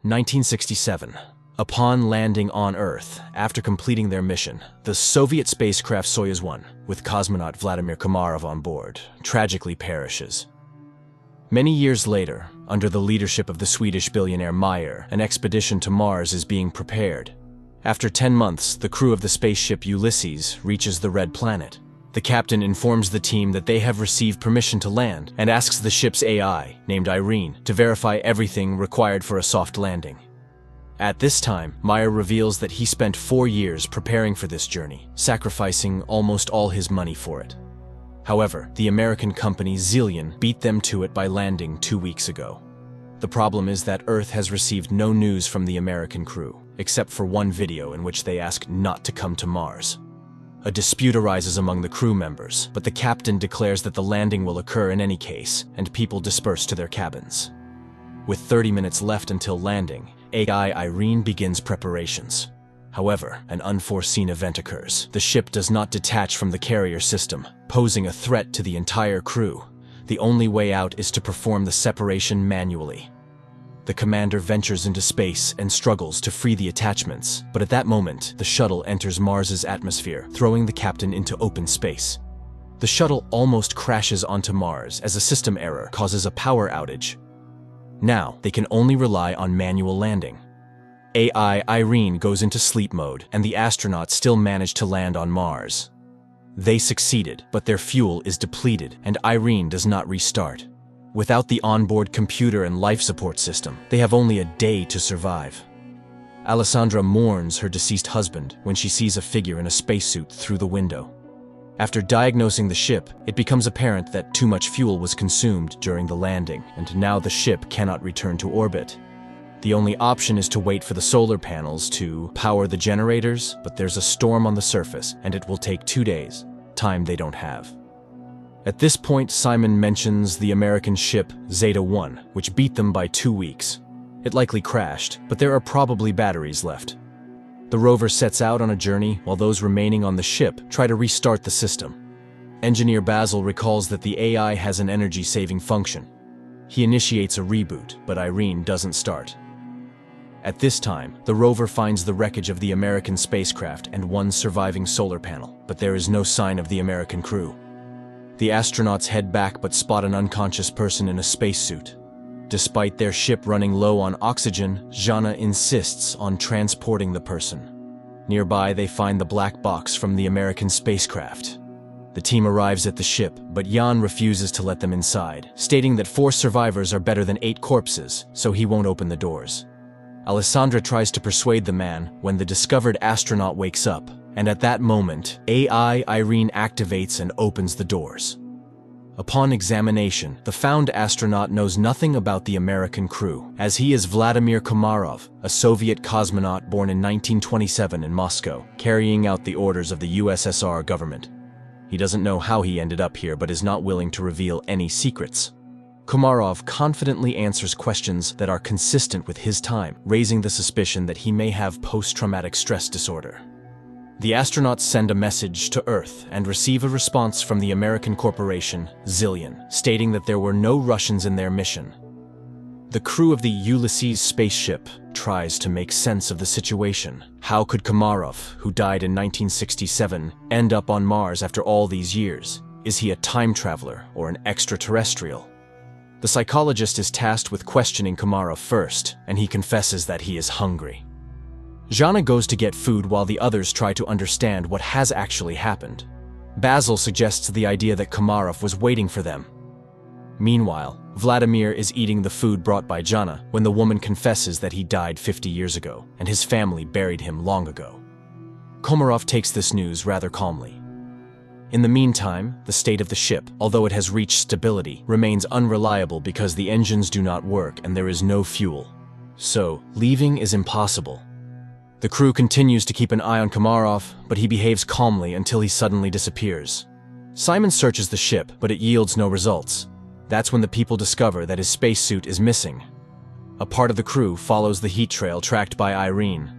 1967. Upon landing on Earth, after completing their mission, the Soviet spacecraft Soyuz 1, with cosmonaut Vladimir Komarov on board, tragically perishes. Many years later, under the leadership of the Swedish billionaire Meyer, an expedition to Mars is being prepared. After 10 months, the crew of the spaceship Ulysses reaches the Red Planet. The captain informs the team that they have received permission to land and asks the ship's AI, named Irene, to verify everything required for a soft landing. At this time, Meyer reveals that he spent 4 years preparing for this journey, sacrificing almost all his money for it. However, the American company Zillion beat them to it by landing 2 weeks ago. The problem is that Earth has received no news from the American crew, except for one video in which they ask not to come to Mars. A dispute arises among the crew members, but the captain declares that the landing will occur in any case, and people disperse to their cabins. With 30 minutes left until landing, AI Irene begins preparations. However, an unforeseen event occurs. The ship does not detach from the carrier system, posing a threat to the entire crew. The only way out is to perform the separation manually. The commander ventures into space and struggles to free the attachments, but at that moment, the shuttle enters Mars's atmosphere, throwing the captain into open space. The shuttle almost crashes onto Mars as a system error causes a power outage. Now, they can only rely on manual landing. AI Irene goes into sleep mode, and the astronauts still manage to land on Mars. They succeeded, but their fuel is depleted, and Irene does not restart. Without the onboard computer and life support system, they have only a day to survive. Alessandra mourns her deceased husband when she sees a figure in a spacesuit through the window. After diagnosing the ship, it becomes apparent that too much fuel was consumed during the landing, and now the ship cannot return to orbit. The only option is to wait for the solar panels to power the generators, but there's a storm on the surface, and it will take 2 days, time they don't have. At this point, Simon mentions the American ship Zeta 1, which beat them by 2 weeks. It likely crashed, but there are probably batteries left. The rover sets out on a journey while those remaining on the ship try to restart the system. Engineer Basil recalls that the AI has an energy-saving function. He initiates a reboot, but Irene doesn't start. At this time, the rover finds the wreckage of the American spacecraft and one surviving solar panel, but there is no sign of the American crew. The astronauts head back but spot an unconscious person in a spacesuit. Despite their ship running low on oxygen, Jana insists on transporting the person. Nearby, they find the black box from the American spacecraft. The team arrives at the ship, but Jan refuses to let them inside, stating that 4 survivors are better than 8 corpses, so he won't open the doors. Alessandra tries to persuade the man when the discovered astronaut wakes up, and at that moment, AI Irene activates and opens the doors. Upon examination, the found astronaut knows nothing about the American crew, as he is Vladimir Komarov, a Soviet cosmonaut born in 1927 in Moscow, carrying out the orders of the USSR government. He doesn't know how he ended up here, but is not willing to reveal any secrets. Komarov confidently answers questions that are consistent with his time, raising the suspicion that he may have post-traumatic stress disorder. The astronauts send a message to Earth and receive a response from the American corporation Zillion, stating that there were no Russians in their mission. The crew of the Ulysses spaceship tries to make sense of the situation. How could Komarov, who died in 1967, end up on Mars after all these years? Is he a time traveler or an extraterrestrial? The psychologist is tasked with questioning Komarov first, and he confesses that he is hungry. Jana goes to get food while the others try to understand what has actually happened. Basil suggests the idea that Komarov was waiting for them. Meanwhile, Vladimir is eating the food brought by Jana when the woman confesses that he died 50 years ago, and his family buried him long ago. Komarov takes this news rather calmly. In the meantime, the state of the ship, although it has reached stability, remains unreliable because the engines do not work and there is no fuel. So, leaving is impossible. The crew continues to keep an eye on Komarov, but he behaves calmly until he suddenly disappears. Simon searches the ship, but it yields no results. That's when the people discover that his spacesuit is missing. A part of the crew follows the heat trail tracked by Irene.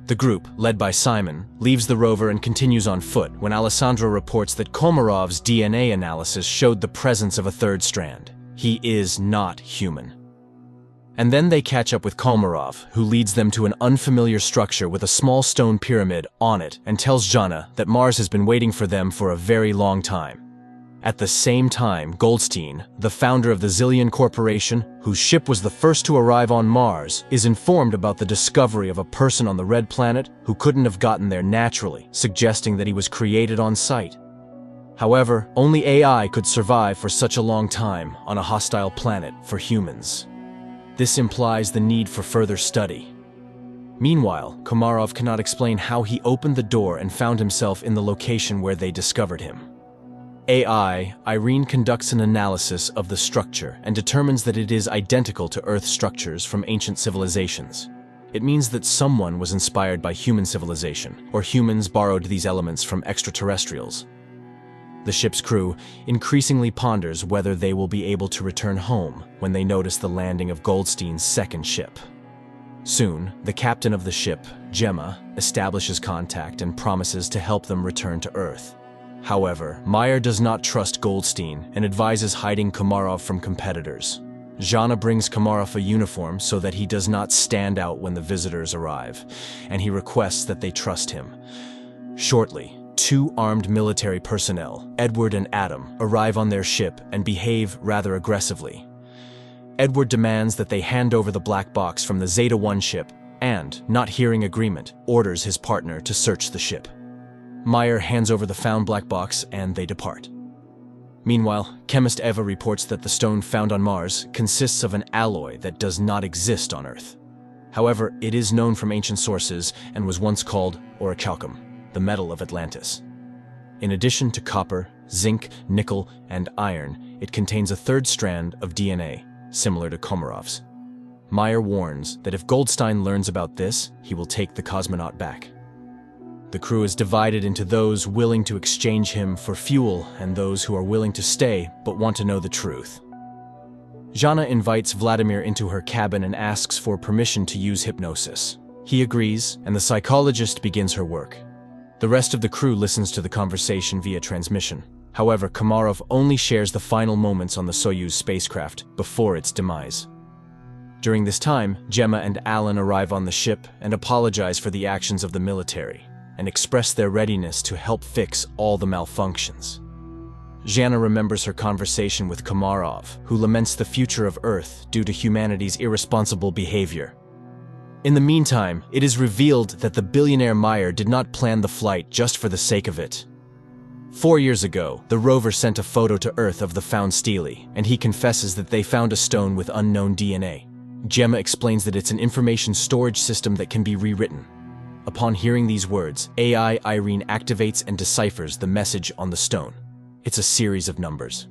The group, led by Simon, leaves the rover and continues on foot when Alessandro reports that Komarov's DNA analysis showed the presence of a third strand. He is not human. And then they catch up with Komarov, who leads them to an unfamiliar structure with a small stone pyramid on it and tells Jana that Mars has been waiting for them for a very long time. At the same time, Goldstein, the founder of the Zillion Corporation, whose ship was the first to arrive on Mars, is informed about the discovery of a person on the Red Planet who couldn't have gotten there naturally, suggesting that he was created on site. However, only AI could survive for such a long time on a hostile planet for humans. This implies the need for further study. Meanwhile, Komarov cannot explain how he opened the door and found himself in the location where they discovered him. AI, Irene conducts an analysis of the structure and determines that it is identical to Earth structures from ancient civilizations. It means that someone was inspired by human civilization, or humans borrowed these elements from extraterrestrials. The ship's crew increasingly ponders whether they will be able to return home when they notice the landing of Goldstein's second ship. Soon, the captain of the ship, Gemma, establishes contact and promises to help them return to Earth. However, Meyer does not trust Goldstein and advises hiding Komarov from competitors. Jana brings Komarov a uniform so that he does not stand out when the visitors arrive, and he requests that they trust him. Shortly, two armed military personnel, Edward and Adam, arrive on their ship and behave rather aggressively. Edward demands that they hand over the black box from the Zeta-1 ship and, not hearing agreement, orders his partner to search the ship. Meyer hands over the found black box and they depart. Meanwhile, chemist Eva reports that the stone found on Mars consists of an alloy that does not exist on Earth. However, it is known from ancient sources and was once called orichalcum, the metal of Atlantis. In addition to copper, zinc, nickel, and iron, it contains a third strand of DNA, similar to Komarov's. Meyer warns that if Goldstein learns about this, he will take the cosmonaut back. The crew is divided into those willing to exchange him for fuel and those who are willing to stay but want to know the truth. Jana invites Vladimir into her cabin and asks for permission to use hypnosis. He agrees, and the psychologist begins her work. The rest of the crew listens to the conversation via transmission. However, Komarov only shares the final moments on the Soyuz spacecraft before its demise. During this time, Gemma and Alan arrive on the ship and apologize for the actions of the military, and express their readiness to help fix all the malfunctions. Jana remembers her conversation with Komarov, who laments the future of Earth due to humanity's irresponsible behavior. In the meantime, it is revealed that the billionaire Meyer did not plan the flight just for the sake of it. 4 years ago, the rover sent a photo to Earth of the found stele, and he confesses that they found a stone with unknown DNA. Gemma explains that it's an information storage system that can be rewritten. Upon hearing these words, AI Irene activates and deciphers the message on the stone. It's a series of numbers.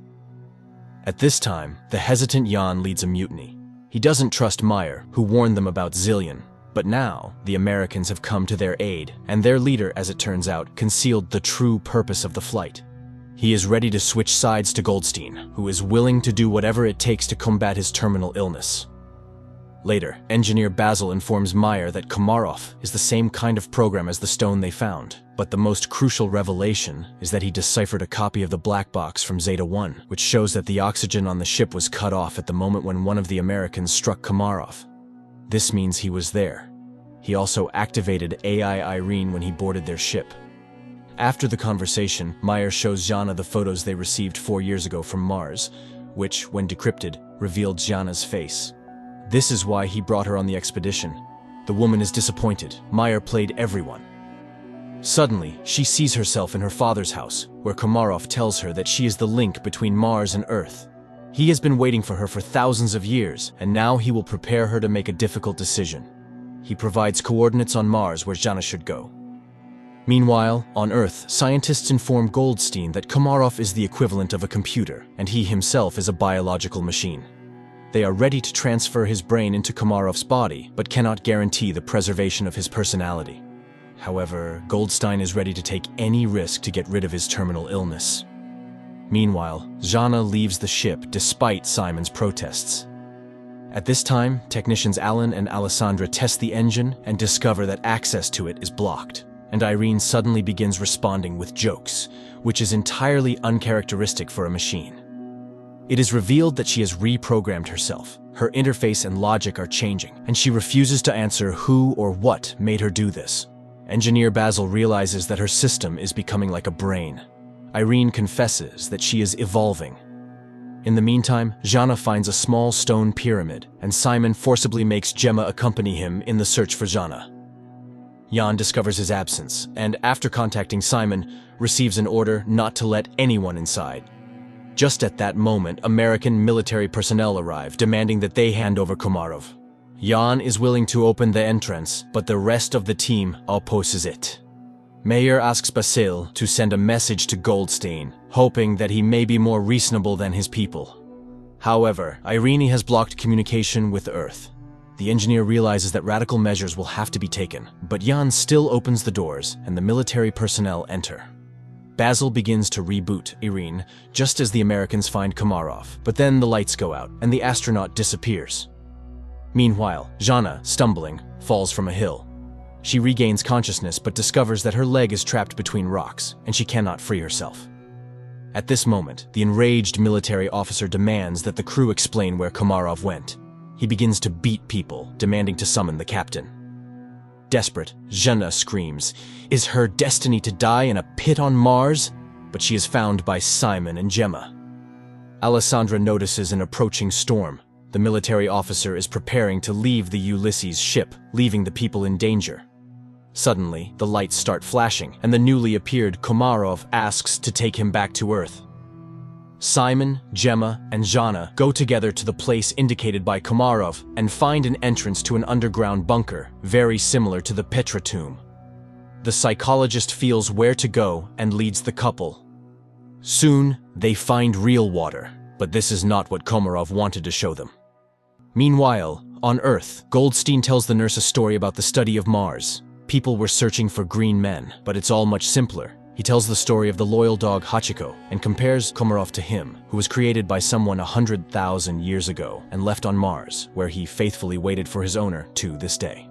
At this time, the hesitant Jan leads a mutiny. He doesn't trust Meyer, who warned them about Zillion. But now, the Americans have come to their aid, and their leader, as it turns out, concealed the true purpose of the flight. He is ready to switch sides to Goldstein, who is willing to do whatever it takes to combat his terminal illness. Later, engineer Basil informs Meyer that Komarov is the same kind of program as the stone they found, but the most crucial revelation is that he deciphered a copy of the black box from Zeta-1, which shows that the oxygen on the ship was cut off at the moment when one of the Americans struck Komarov. This means he was there. He also activated AI Irene when he boarded their ship. After the conversation, Meyer shows Jana the photos they received 4 years ago from Mars, which, when decrypted, revealed Jana's face. This is why he brought her on the expedition. The woman is disappointed. Meyer played everyone. Suddenly, she sees herself in her father's house, where Komarov tells her that she is the link between Mars and Earth. He has been waiting for her for thousands of years, and now he will prepare her to make a difficult decision. He provides coordinates on Mars where Jana should go. Meanwhile, on Earth, scientists inform Goldstein that Komarov is the equivalent of a computer, and he himself is a biological machine. They are ready to transfer his brain into Komarov's body, but cannot guarantee the preservation of his personality. However, Goldstein is ready to take any risk to get rid of his terminal illness. Meanwhile, Jana leaves the ship despite Simon's protests. At this time, technicians Alan and Alessandra test the engine and discover that access to it is blocked, and Irene suddenly begins responding with jokes, which is entirely uncharacteristic for a machine. It is revealed that she has reprogrammed herself. Her interface and logic are changing, and she refuses to answer who or what made her do this. Engineer Basil realizes that her system is becoming like a brain. Irene confesses that she is evolving. In the meantime, Jana finds a small stone pyramid, and Simon forcibly makes Gemma accompany him in the search for Jana. Jan discovers his absence, and after contacting Simon, receives an order not to let anyone inside. Just at that moment, American military personnel arrive, demanding that they hand over Komarov. Jan is willing to open the entrance, but the rest of the team opposes it. Mayer asks Basil to send a message to Goldstein, hoping that he may be more reasonable than his people. However, Irene has blocked communication with Earth. The engineer realizes that radical measures will have to be taken, but Jan still opens the doors and the military personnel enter. Basil begins to reboot Irene just as the Americans find Komarov, but then the lights go out and the astronaut disappears. Meanwhile, Jana, stumbling, falls from a hill. She regains consciousness but discovers that her leg is trapped between rocks and she cannot free herself. At this moment, the enraged military officer demands that the crew explain where Komarov went. He begins to beat people, demanding to summon the captain. Desperate, Jana screams, "Is her destiny to die in a pit on Mars?" But she is found by Simon and Gemma. Alessandra notices an approaching storm. The military officer is preparing to leave the Ulysses ship, leaving the people in danger. Suddenly, the lights start flashing, and the newly appeared Komarov asks to take him back to Earth. Simon, Gemma, and Jana go together to the place indicated by Komarov and find an entrance to an underground bunker, very similar to the Petra tomb. The psychologist feels where to go and leads the couple. Soon, they find real water, but this is not what Komarov wanted to show them. Meanwhile, on Earth, Goldstein tells the nurse a story about the study of Mars. People were searching for green men, but it's all much simpler. He tells the story of the loyal dog Hachiko and compares Komarov to him, who was created by someone 100,000 years ago and left on Mars, where he faithfully waited for his owner to this day.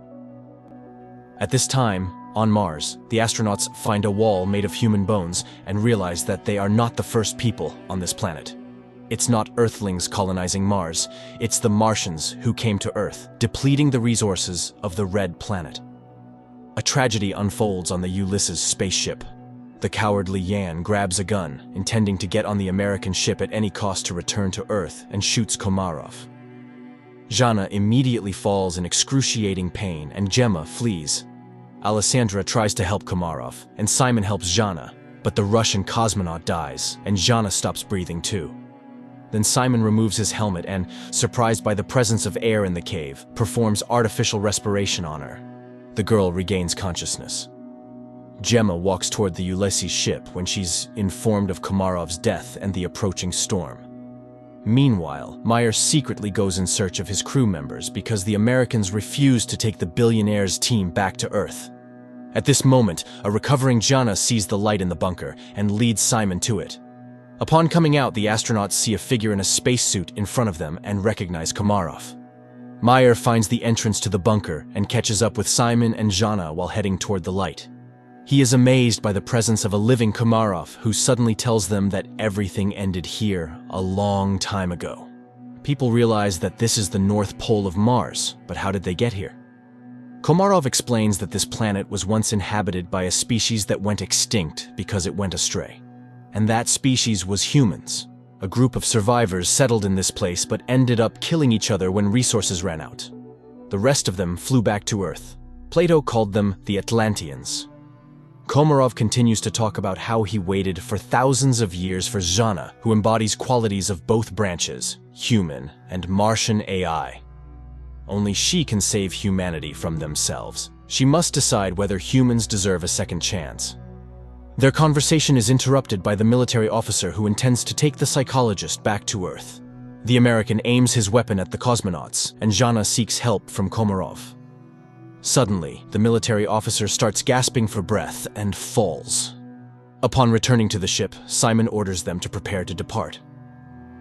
At this time, on Mars, the astronauts find a wall made of human bones and realize that they are not the first people on this planet. It's not Earthlings colonizing Mars, it's the Martians who came to Earth, depleting the resources of the Red Planet. A tragedy unfolds on the Ulysses spaceship. The cowardly Yan grabs a gun, intending to get on the American ship at any cost to return to Earth, and shoots Komarov. Jana immediately falls in excruciating pain, and Gemma flees. Alessandra tries to help Komarov, and Simon helps Jana, but the Russian cosmonaut dies, and Jana stops breathing too. Then Simon removes his helmet and, surprised by the presence of air in the cave, performs artificial respiration on her. The girl regains consciousness. Gemma walks toward the Ulysses ship when she's informed of Komarov's death and the approaching storm. Meanwhile, Meyer secretly goes in search of his crew members because the Americans refuse to take the billionaire's team back to Earth. At this moment, a recovering Jana sees the light in the bunker and leads Simon to it. Upon coming out, the astronauts see a figure in a spacesuit in front of them and recognize Komarov. Meyer finds the entrance to the bunker and catches up with Simon and Jana while heading toward the light. He is amazed by the presence of a living Komarov who suddenly tells them that everything ended here a long time ago. People realize that this is the North Pole of Mars, but how did they get here? Komarov explains that this planet was once inhabited by a species that went extinct because it went astray. And that species was humans. A group of survivors settled in this place but ended up killing each other when resources ran out. The rest of them flew back to Earth. Plato called them the Atlanteans. Komarov continues to talk about how he waited for thousands of years for Jana, who embodies qualities of both branches, human and Martian AI. Only she can save humanity from themselves. She must decide whether humans deserve a second chance. Their conversation is interrupted by the military officer who intends to take the psychologist back to Earth. The American aims his weapon at the cosmonauts, and Jana seeks help from Komarov. Suddenly, the military officer starts gasping for breath and falls. Upon returning to the ship, Simon orders them to prepare to depart.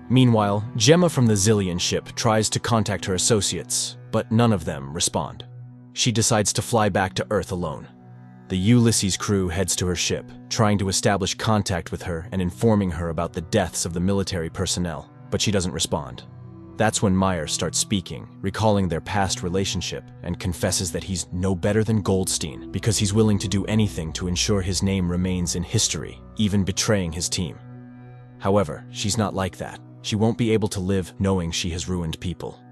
Meanwhile, Gemma from the Zillion ship tries to contact her associates, but none of them respond. She decides to fly back to Earth alone. The Ulysses crew heads to her ship, trying to establish contact with her and informing her about the deaths of the military personnel. but she doesn't respond. That's when Meyer starts speaking, recalling their past relationship, and confesses that he's no better than Goldstein because he's willing to do anything to ensure his name remains in history, even betraying his team. However, she's not like that. She won't be able to live knowing she has ruined people.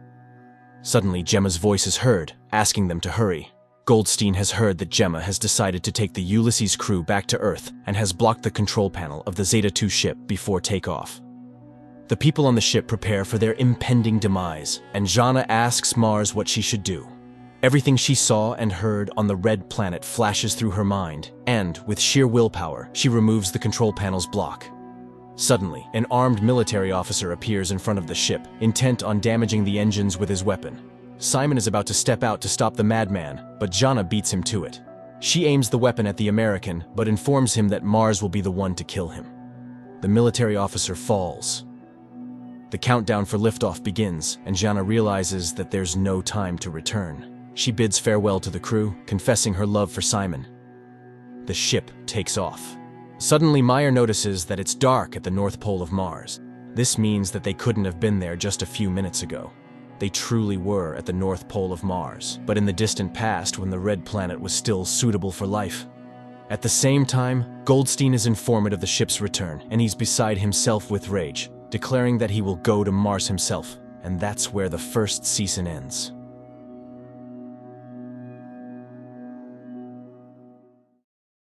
Suddenly, Gemma's voice is heard, asking them to hurry. Goldstein has heard that Gemma has decided to take the Ulysses crew back to Earth and has blocked the control panel of the Zeta-2 ship before takeoff. The people on the ship prepare for their impending demise, and Jana asks Mars what she should do. Everything she saw and heard on the red planet flashes through her mind, and, with sheer willpower, she removes the control panel's block. Suddenly, an armed military officer appears in front of the ship, intent on damaging the engines with his weapon. Simon is about to step out to stop the madman, but Jana beats him to it. She aims the weapon at the American, but informs him that Mars will be the one to kill him. The military officer falls. The countdown for liftoff begins, and Jana realizes that there's no time to return. She bids farewell to the crew, confessing her love for Simon. The ship takes off. Suddenly, Meyer notices that it's dark at the North Pole of Mars. This means that they couldn't have been there just a few minutes ago. They truly were at the North Pole of Mars, but in the distant past when the red planet was still suitable for life. At the same time, Goldstein is informed of the ship's return, and he's beside himself with rage, declaring that he will go to Mars himself, and that's where the first season ends.